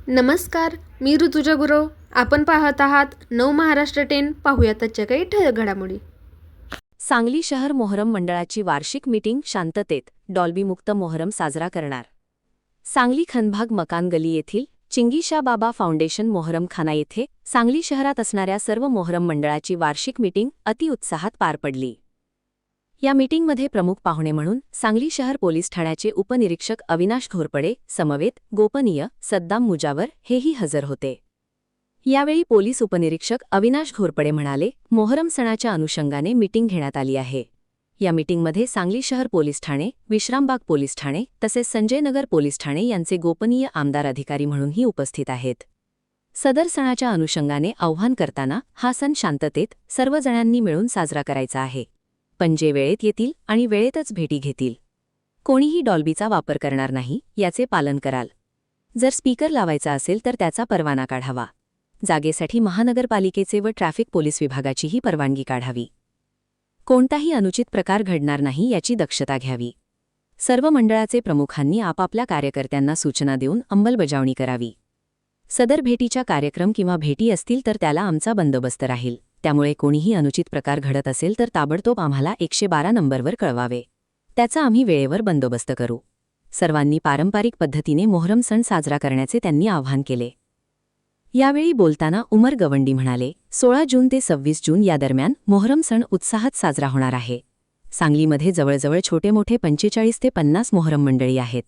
नमस्कार, मी ऋतुजा गुरव. आपण पाहत आहात नव महाराष्ट्र 10. पाहूया त्याच्या काही ठळक घडामोडी. सांगली शहर मोहरम मंडळाची वार्षिक मीटिंग शांततेत डॉल्बीमुक्त मोहरम साजरा करणार. सांगली खनभाग मकान गली येथील चिंगीशा बाबा फाउंडेशन मोहरमखाना येथे सांगली शहरात असणाऱ्या सर्व मोहरम मंडळाची वार्षिक मीटिंग अतिउत्साहात पार पडली. या मीटिंगमध्ये प्रमुख पाहुणे म्हणून सांगली शहर पोलीस ठाण्याचे उपनिरीक्षक अविनाश घोरपडे समवेत गोपनीय सद्दाम मुजावर हेही हजर होते. यावेळी पोलीस उपनिरीक्षक अविनाश घोरपडे म्हणाले, मोहरम सणाच्या अनुषंगाने मीटिंग घेण्यात आली आहे. या मीटिंगमध्ये सांगली शहर पोलीस ठाणे, विश्रामबाग पोलीस ठाणे तसेच संजयनगर पोलीस ठाणे यांचे गोपनीय आमदार अधिकारी म्हणूनही उपस्थित आहेत. सदर सणाच्या अनुषंगाने आव्हान करताना हा सण शांततेत सर्वजणांनी मिळून साजरा करायचा आहे. पंजे वेळेत येतील आणि वेळेतच भेटी घेतील. कोणीही डॉल्बीचा वापर करणार नाही याचे पालन कराल. जर स्पीकर लावायचा असेल तर त्याचा परवाना काढावा. जागेसाठी महानगरपालिकेचे व ट्रॅफिक पोलीस विभागाचीही परवानगी काढावी. कोणताही अनुचित प्रकार घडणार नाही याची दक्षता घ्यावी. सर्व मंडळाचे प्रमुखांनी आपापल्या कार्यकर्त्यांना सूचना देऊन अंमलबजावणी करावी. सदर भेटीच्या कार्यक्रम किंवा भेटी असतील तर त्याला आमचा बंदोबस्त राहील. त्यामुळे कोणीही अनुचित प्रकार घडत असेल तर ताबडतोब आम्हाला 112 नंबरवर कळवावे. त्याचा आम्ही वेळेवर बंदोबस्त करू. सर्वांनी पारंपरिक पद्धतीने मोहरम सण साजरा करण्याचे त्यांनी आवाहन केले. यावेळी बोलताना उमर गवंडी म्हणाले, 16 जून ते 26 जून या दरम्यान मोहरम सण उत्साहात साजरा होणार आहे. सांगलीमध्ये जवळजवळ छोटे मोठे 45 ते 50 मोहरम मंडळी आहेत.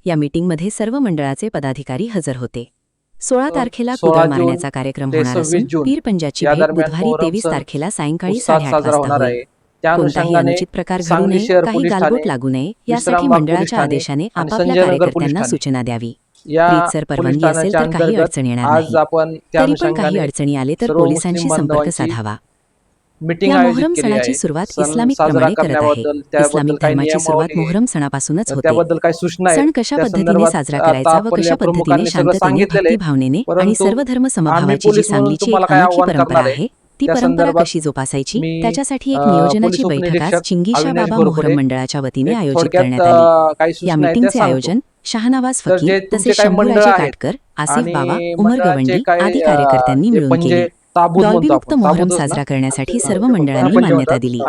या मीटिंगमध्ये सर्व मंडळाचे पदाधिकारी हजर होते. 16 तारखेला कुदळ मारण्याचा कार्यक्रम होणार असून पीर पंजाची भेट बुधवारी 23 तारखेला सायंकाळी 8:30 वाजता होईल. कोणताही अनुचित प्रकार घडू नये, काही गालबोट लागू नये यासाठी मंडळाच्या आदेशाने आपापल्या कार्यकर्त्यांना सूचना द्यावी. रीतसर परवानगी असेल तर काही अडचण येणार नाही. तरी पण काही अडचणी आले तर पोलिसांशी संपर्क साधावा. या मोहरम सणाची सुरुवात इस्लामिक प्रमाणे करत आहे. इस्लामिक धर्माची सुरुवात मोहरम सणापासूनच होते. सण कशा पद्धतीने साजरा करायचा व कशा पद्धतीने शांततेने भक्तिभावनेने आणि सर्व धर्म समभावाची जी सांगलीची एक अनोखी परंपरा आहे ती परंपरा कशी जोपासायची त्याच्यासाठी एक नियोजनाची बैठक आज चिंगीशा बाबा मोहरम मंडळाच्या वतीने आयोजित करण्यात आली. या मीटिंगचे आयोजन शाहनवाज फकीर तसेच शंभूराजे काटकर, आसिफ बाबा, उमर गवंडी आदी कार्यकर्त्यांनी मिळून केले. डॉल्बीमुक्त मोहरम साजरा करण्यासाठी सर्व मंडळांनी मान्यता दिली.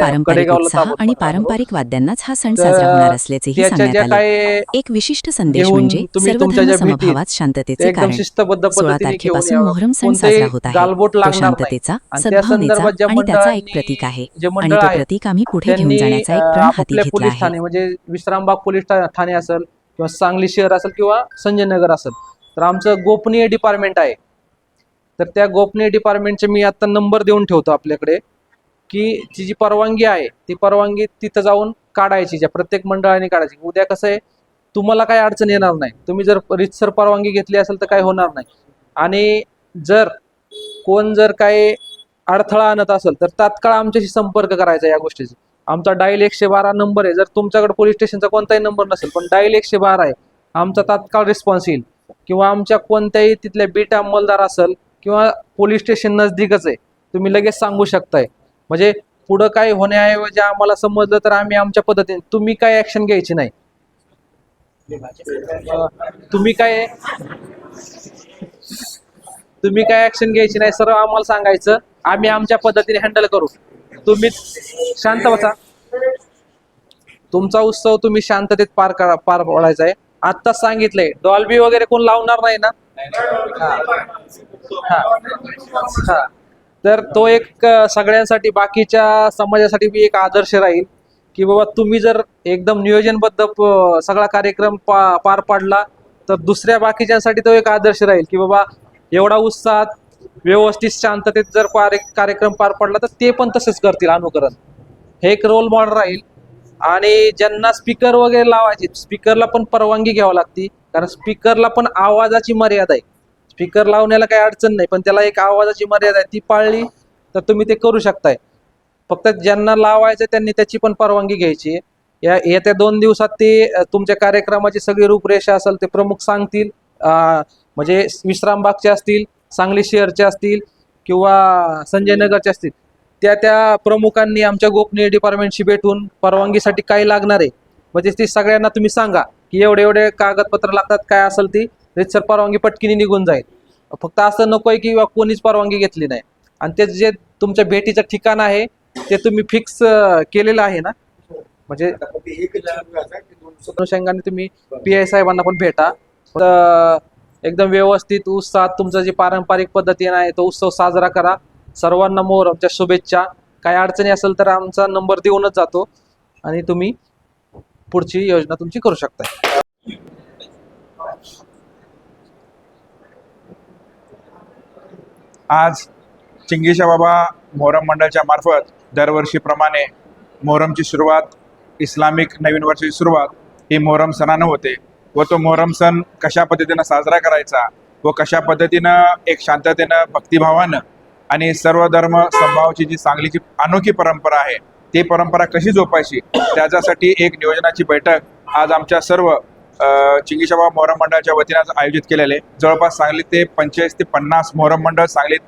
पारंपरिक उत्साह आणि पारंपरिक वाद्यांनाच हा सण साजरा होणार असल्याचेही सांगण्यात आले. एक विशिष्ट संदेश म्हणजे सर्व धर्म समभावात शांततेचे कारण. 16 तारखेपासून मोहरम सण साजरा होत आहे. तो शांततेचा, सद्भावनेचा आणि त्याचा एक प्रतीक आहे आणि तो प्रतीक आम्ही पुढे घेऊन जाण्याचा एक प्रण हाती घेतला आहे. म्हणजे विश्रामबाग पोलीस ठाणे असेल किंवा सांगली शहर असेल किंवा संजयनगर असेल तर आमचं गोपनीय डिपार्टमेंट आहे. तर त्या गोपनीय डिपार्टमेंटचे मी आता नंबर देऊन ठेवतो आपल्याकडे, की ती जी परवानगी आहे ती परवानगी तिथं जाऊन काढायची, ज्या प्रत्येक मंडळाने काढायची. उद्या कसं आहे, तुम्हाला काही अडचण येणार नाही. तुम्ही जर रीतसर परवानगी घेतली असेल तर काही होणार नाही. आणि जर कोण काही अडथळा आणत असेल तर तात्काळ आमच्याशी संपर्क करायचा. या गोष्टीचा आमचा डायल 112 नंबर आहे. जर तुमच्याकडे पोलीस स्टेशनचा कोणताही नंबर नसेल पण डायल 112 आहे, आमचा तात्काळ रिस्पॉन्स येईल. किंवा आमच्या कोणत्याही तिथल्या बीट अंमलदार असेल किंवा पोलीस स्टेशन नजदीकच आहे, तुम्ही लगेच सांगू शकताय. म्हणजे पुढं काय होण्याऐवजी आम्हाला समजलं तर आम्ही आमच्या पद्धतीने, तुम्ही काय ऍक्शन घ्यायची नाही. तुम्ही काय ऍक्शन घ्यायची नाही, सर्व आम्हाला सांगायचं, आम्ही आमच्या पद्धतीने हँडल करू. तुम्ही शांत बसा. तुमचा उत्सव तुम्ही शांततेत पार पडायचा आहे. आत्ताच सांगितलंय, डॉल्बी वगैरे कोण लावणार नाही ना. तर तो एक सगळ्यांसाठी, बाकीच्या समाजासाठी बी एक आदर्श राहील की बाबा तुम्ही जर एकदम नियोजनबद्ध सगळा कार्यक्रम पार पाडला तर दुसऱ्या बाकीच्यांसाठी तो एक आदर्श राहील की बाबा एवढा उत्साहात व्यवस्थित शांततेत जर कार्यक्रम पार पडला तर ते पण तसेच करतील अनुकरण. हे एक रोल मॉडेल राहील. आणि ज्यांना स्पीकर वगैरे लावायचे, स्पीकरला पण परवानगी घ्यावी लागते, कारण स्पीकरला पण आवाजाची मर्यादा आहे. स्पीकर लावण्याला काही अडचण नाही पण त्याला एक आवाजाची मर्यादा आहे, ती पाळली तर तुम्ही ते करू शकताय. फक्त ज्यांना लावायचं त्यांनी त्याची पण परवानगी घ्यायची आहे. येत्या 2 दिवसात ते तुमच्या कार्यक्रमाची सगळी रूपरेषा असेल ते प्रमुख सांगतील. म्हणजे विश्रामबागचे असतील, सांगली शहरचे असतील किंवा संजयनगरचे असतील, त्या प्रमुखांनी आमच्या गोपनीय डिपार्टमेंटशी भेटून परवानगीसाठी काय लागणार आहे म्हणजे ते सगळ्यांना तुम्ही सांगा की एवढे कागदपत्र लागतात, काय असेल ती रीतसर परवानगी पटकीने निघून जाईल. फक्त असं नकोय की कोणीच परवानगी घेतली नाही. आणि ते जे तुमच्या भेटीचं ठिकाण आहे ते तुम्ही फिक्स केलेलं आहे ना, म्हणजे अनुषंगाने तुम्ही PI साहेबांना पण भेटा. तर एकदम व्यवस्थित उत्साहात तुमचा जे पारंपरिक पद्धतीने आहे तो उत्सव साजरा करा. सर्वांना मोहरमच्या शुभेच्छा. काही अडचणी असेल तर आमचा नंबर देऊनच जातो आणि तुम्ही पुढची योजना तुमची करू शकता. आज चिंगीशा बाबा मोहरम मंडळाच्या मार्फत दरवर्षीप्रमाणे मोहरमची सुरुवात, इस्लामिक नवीन वर्षाची सुरुवात ही मोहरम सणानं होते व तो मोहरम सण कशा पद्धतीनं साजरा करायचा व कशा पद्धतीनं एक शांततेनं, भक्तिभावानं आणि सर्व धर्म समभावाची जी चांगलीची अनोखी परंपरा आहे ती परंपरा कशी जोपायची त्याच्यासाठी एक नियोजनाची बैठक आज आमच्या सर्व चिंगीशा बाबा मोहरम मंडळाच्या वतीनं आज आयोजित केलेले. जवळपास सांगली ते 45 ते 50 मोहरम मंडळ सांगलीत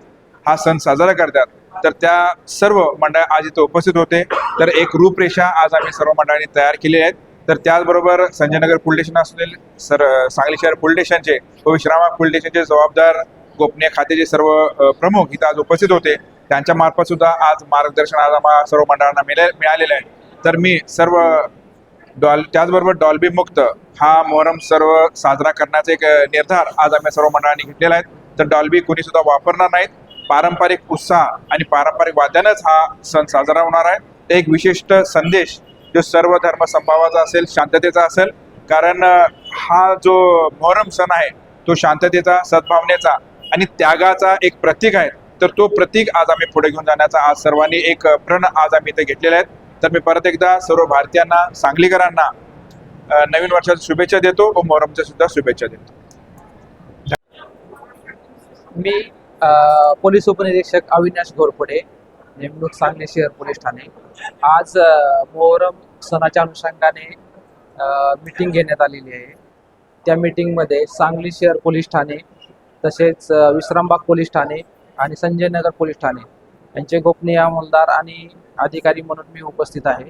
हा सण साजरा करतात. तर त्या सर्व मंडळ आज इथे उपस्थित होते. तर एक रूपरेषा आज आम्ही सर्व मंडळांनी तयार केली आहेत. तर त्याचबरोबर संजयनगर पोलीस स्टेशन असतील, सांगली शहर पोलीस स्टेशनचे व विश्रामबाग पोलीस स्टेशनचे जबाबदार गोपनीय खात्याचे सर्व प्रमुख इथं आज उपस्थित होते. त्यांच्या मार्फत सुद्धा आज मार्गदर्शन आज आम्हाला सर्व मंडळांना मिळालेलं आहे. तर मी सर्व त्याचबरोबर डॉल्बी मुक्त हा मोहरम सर्व साजरा करण्याचा एक निर्धार आज आम्ही सर्व मंडळांनी घेतलेला आहे. तर डॉल्बी कोणी सुद्धा वापरणार नाहीत. पारंपरिक उत्साह आणि पारंपरिक वाद्यानंच हा सण साजरा होणार आहे. एक विशिष्ट संदेश जो सर्व धर्म समभावाचा असेल, शांततेचा असेल. कारण हा जो मोहरम सण आहे तो शांततेचा, सद्भावनेचा आणि त्यागाचा एक प्रतीक आहे. तर तो प्रतीक आज आम्ही पुढे घेऊन जाण्याचा आज सर्वांनी एक प्रण आज आम्ही इथे घेतलेला आहे. तर मी परत एकदा सर्व भारतीयांना, सांगलीकरांना नवीन वर्षाच्या शुभेच्छा देतो व मोहरमच्या सुद्धा शुभेच्छा देतो. मी पोलीस उपनिरीक्षक अविनाश घोरपडे, नेमणूक सांगली शहर पोलीस ठाणे. आज मोहरम सणाच्या अनुषंगाने मीटिंग घेण्यात आलेली आहे. त्या मीटिंगमध्ये सांगली शहर पोलीस ठाणे, तसेच विश्रामबाग पोलीस ठाणे आणि संजयनगर पोलीस ठाणे यांचे गोपनीय अंमलदार आणि अधिकारी म्हणून मी उपस्थित आहे.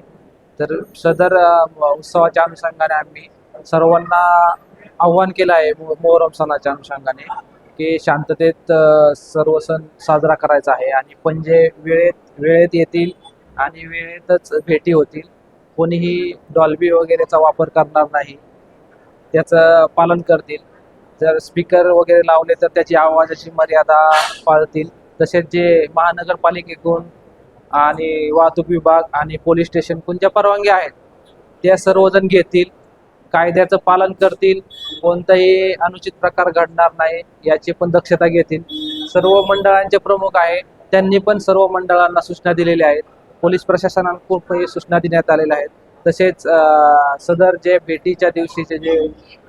तर सदर उत्सवाच्या अनुषंगाने आम्ही सर्वांना आव्हान केलं आहे मोहरम सणाच्या अनुषंगाने की शांततेत सर्व सण साजरा करायचा आहे आणि पंजे वेळेत येतील आणि वेळेतच भेटी होतील. कोणीही डॉल्बी वगैरेचा वापर करणार नाही, त्याचं पालन करतील. जर स्पीकर वगैरे लावले तर त्याची आवाजाची मर्यादा पाळतील. तसेच जे महानगरपालिकेकडून आणि वाहतूक विभाग आणि पोलीस स्टेशन कोणत्या परवानग्या आहेत त्या सर्वजण घेतील, कायद्याचं पालन करतील, कोणताही अनुचित प्रकार घडणार नाही याची पण दक्षता घेतील. सर्व मंडळांचे प्रमुख आहे त्यांनी पण सर्व मंडळांना सूचना दिलेल्या आहेत. पोलीस प्रशासनाकडून सूचना देण्यात आलेल्या आहेत. तसेच सदर जे भेटीच्या दिवशीचे जे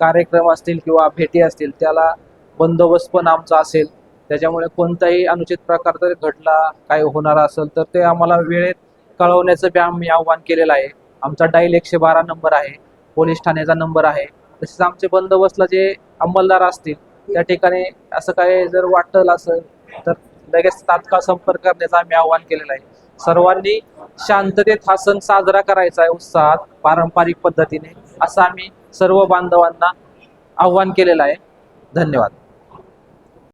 कार्यक्रम असतील किंवा भेटी असतील त्याला बंदोबस्त पण आमचा असेल. त्याच्यामुळे कोणताही अनुचित प्रकार जर घडला, काही होणार असेल तर ते आम्हाला वेळेत कळवण्याचं बी आम्ही आव्हान केलेलं आहे. आमचा डायल 112 नंबर आहे, पोलीस ठाण्याचा नंबर आहे. तसेच आमचे बंदोबस्तला जे अंमलदार असतील त्या ठिकाणी असं काही जर वाटलं असेल तर लगेच तात्काळ संपर्क करण्याचं आम्ही आव्हान केलेलं आहे. सर्वांनी शांततेत हा सण साजरा करायचा आहे, उत्साहात, पारंपरिक पद्धतीने, असं आम्ही सर्व बांधवांना आव्हान केलेलं आहे. धन्यवाद.